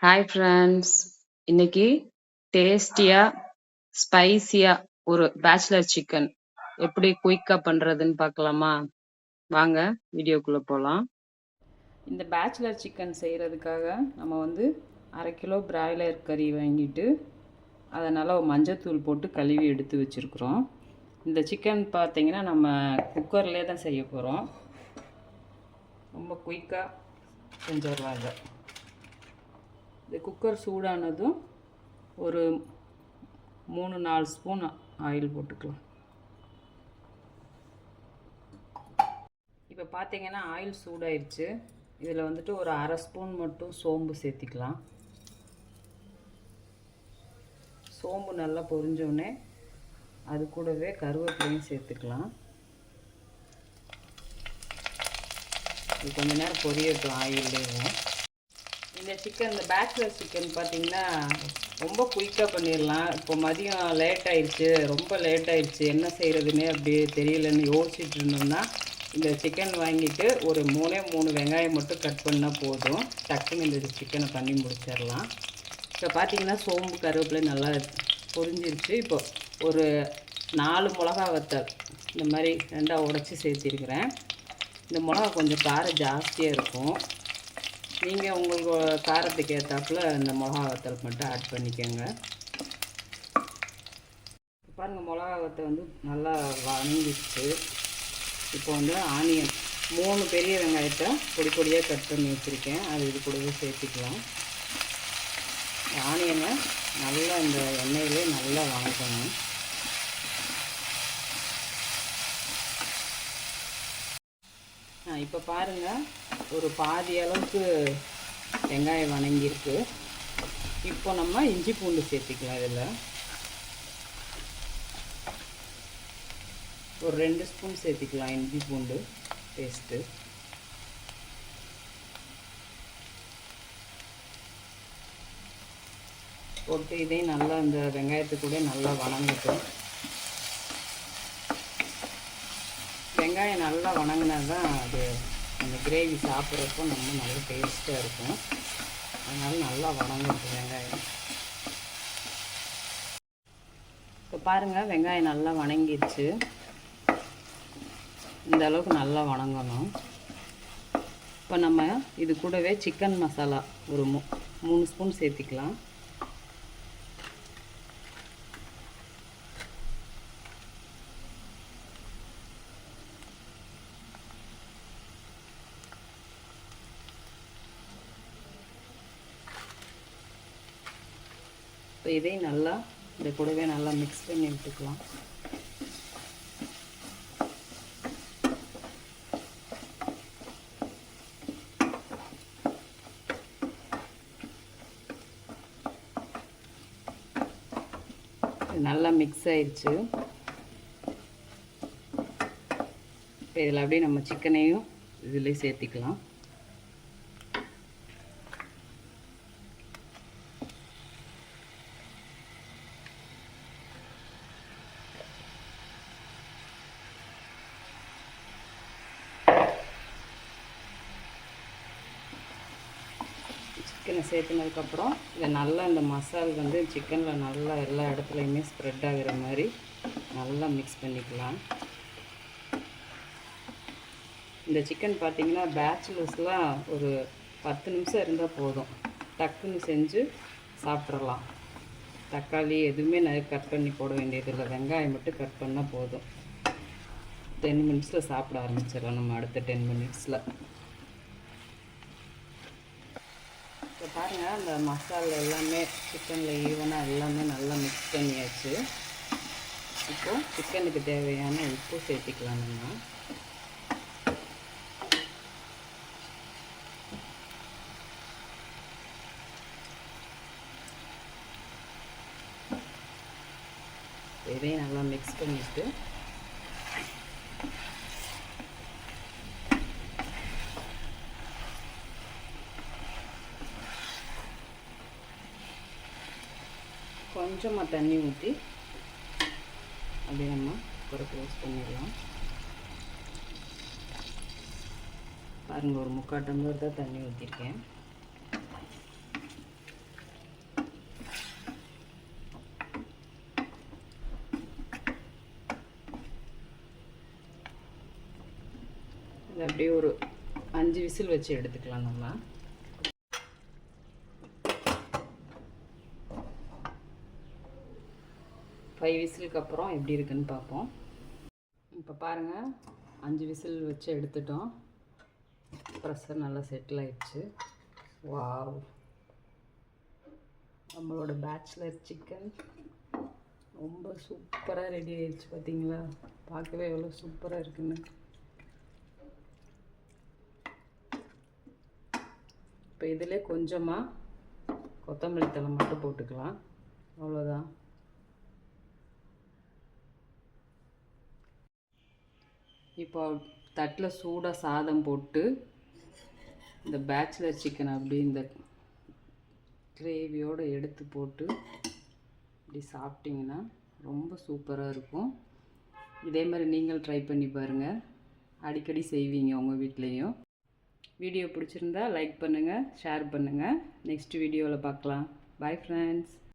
Hi friends. இன்னைக்கு டேஸ்டியா ஸ்பைசியா ஒரு பேச்சுலர் சிக்கன் எப்படி குயிக்கா பண்றதுன்னு பார்க்கலாமா? வாங்க வீடியோக்குள்ள போகலாம். இந்த பேச்சுலர் சிக்கன் செய்கிறதுக்காக நம்ம வந்து 1/2 கிலோ பிராய்லர் கறி வாங்கிட்டு அதை நல்லா மஞ்சத்தூள் போட்டு கழுவி எடுத்து வச்சுருக்குறோம். இந்த சிக்கன் பார்த்திங்கன்னா நம்ம குக்கர்லேயே தான் செய்ய போகிறோம். ரொம்ப குயிக்காக செஞ்சிடலாம். இந்த குக்கர் சூடானதும் ஒரு 3-4 ஸ்பூன் ஆயில் போட்டுக்கலாம். இப்போ பார்த்திங்கன்னா ஆயில் சூடாயிருச்சு. இதில் வந்துட்டு ஒரு 1/2 ஸ்பூன் மட்டும் சோம்பு சேர்த்திக்கலாம். சோம்பு நல்லா பொரிஞ்சோடனே அது கூடவே கருவேப்பிலையும் சேர்த்துக்கலாம். இது கொஞ்ச நேரம் பொரியட்டும் ஆயில்லையும். இந்த சிக்கன், இந்த பேச்சுலர் சிக்கன் பார்த்திங்கன்னா ரொம்ப குயிக்காக பண்ணிடலாம். இப்போ மதியம் லேட் ஆயிடுச்சு, ரொம்ப லேட் ஆயிடுச்சு, என்ன செய்கிறதுனே அப்படியே தெரியலன்னு யோசிச்சுட்டு இருந்தோம்னா இந்த சிக்கன் வாங்கிட்டு ஒரு 3 வெங்காயம் மட்டும் கட் பண்ணால் போதும். டக்குன்னு இந்த சிக்கனை பண்ணி முடிச்சிடலாம். இப்போ பார்த்திங்கன்னா சோம்பு கருவேப்பிலை நல்லா பொரிஞ்சிருச்சு. இப்போ ஒரு 4 மிளகா வத்தல் இந்த மாதிரி 2 உடச்சி சேர்த்திருக்கிறேன். இந்த மிளகா கொஞ்சம் காரம் ஜாஸ்தியாக இருக்கும். நீங்கள் உங்களுக்கு காரத்துக்கு ஏற்றாப்புல இந்த மிளகா வத்தல் மட்டும் ஆட் பண்ணிக்கோங்க. பாருங்கள், மிளகா வத்தல் வந்து நல்லா வணங்கிடுச்சு. இப்போ வந்து ஆனியன் 3 பெரிய வெங்காயத்தை பொடி பொடியாக கட் பண்ணி வச்சுருக்கேன். அது இது கூடவே சேர்த்துக்கலாம். ஆனியனை நல்லா இந்த எண்ணெயிலே நல்லா வணக்கணும். இப்போ பாருங்கள், ஒரு பாதி அளவுக்கு வெங்காயம் வணங்கியிருக்கு. இப்போ நம்ம இஞ்சி பூண்டு சேர்த்துக்கலாம். இதில் ஒரு 2 ஸ்பூன் சேர்த்துக்கலாம் இஞ்சி பூண்டு பேஸ்ட்டு. போட்டு இதையும் நல்லா இந்த வெங்காயத்து கூட நல்லா வணங்கட்டும். வெங்காயம் நல்லா வணங்கினா தான் அது அந்த கிரேவி சாப்பிட்றப்போ நம்ம நல்லா டேஸ்ட்டாக இருக்கும். அதனால் நல்லா வணங்கட்டும் வெங்காயம். இப்போ பாருங்கள், வெங்காயம் நல்லா வணங்கிடுச்சு. இந்த அளவுக்கு நல்லா வணங்கணும். இப்போ நம்ம இது கூடவே சிக்கன் மசாலா ஒரு 3 ஸ்பூன் சேர்த்திக்கலாம். இப்போ இதையும் நல்லா இந்த கூடவே நல்லா மிக்ஸ் பண்ணி விட்டுக்கலாம். நல்லா மிக்ஸ் ஆயிடுச்சு. இப்போ இதில் அப்படியே நம்ம சிக்கனையும் இதிலே சேர்த்திக்கலாம். சிக்கனை சேர்த்துனதுக்கப்புறம் இதை நல்லா இந்த மசால் வந்து சிக்கனில் நல்லா எல்லா இடத்துலையுமே ஸ்ப்ரெட் ஆகிற மாதிரி நல்லா மிக்ஸ் பண்ணிக்கலாம். இந்த சிக்கன் பார்த்திங்கன்னா பேச்சுலர்ஸ்லாம் ஒரு 10 நிமிஷம் இருந்தால் போதும், டக்குன்னு செஞ்சு சாப்பிட்றலாம். தக்காளி எதுவுமே கட் பண்ணி போட வேண்டியதில்லை, வெங்காயம் மட்டும் கட் பண்ணால் போதும். 10 மினிட்ஸில் சாப்பிட ஆரம்பிச்சிடலாம் நம்ம அடுத்த 10 மினிட்ஸில். இப்போ பாருங்கள், அந்த மசாலா எல்லாமே சிக்கனில் ஈவனாக எல்லாமே நல்லா மிக்ஸ் பண்ணியாச்சு. இப்போது சிக்கனுக்கு தேவையான உப்பு சேர்த்திக்கலாம். நம்ம இதையும் நல்லா மிக்ஸ் பண்ணிவிட்டு கொஞ்சமாக தண்ணி ஊற்றி அப்படியே நம்ம குறை க்ளோஸ் பண்ணிடலாம். பாருங்கள், ஒரு 3/4 டம்ளர் தான் தண்ணி ஊற்றிருக்கேன். அப்படியே ஒரு 5 விசில் வச்சு எடுத்துக்கலாம் நம்ம. ஃபைவ் விசிலுக்கு அப்புறம் எப்படி இருக்குன்னு பார்ப்போம். இப்போ பாருங்கள், 5 விசில் வச்சு எடுத்துட்டோம். ப்ரெஷர் நல்லா செட்டில் ஆயிடுச்சு. வாவ், நம்மளோட பேச்சுலர் சிக்கன் ரொம்ப சூப்பராக ரெடி ஆயிடுச்சு. பார்த்தீங்களா, பார்க்கவே எவ்வளோ சூப்பராக இருக்குன்னு. இப்போ இதில் கொஞ்சமாக கொத்தமல்லி தழை மட்டும் போட்டுக்கலாம், அவ்வளோதான். இப்போ தட்டில் சூடாக சாதம் போட்டு இந்த பேச்சுலர் சிக்கன் அப்படி இந்த கிரேவியோடு எடுத்து போட்டு இப்படி சாப்பிட்டிங்கன்னா ரொம்ப சூப்பராக இருக்கும். இதே மாதிரி நீங்கள் ட்ரை பண்ணி பாருங்கள், அடிக்கடி செய்வீங்க உங்கள் வீட்லேயும். வீடியோ பிடிச்சிருந்தா லைக் பண்ணுங்கள், ஷேர் பண்ணுங்கள். நெக்ஸ்ட் வீடியோவில் பார்க்கலாம். Bye friends.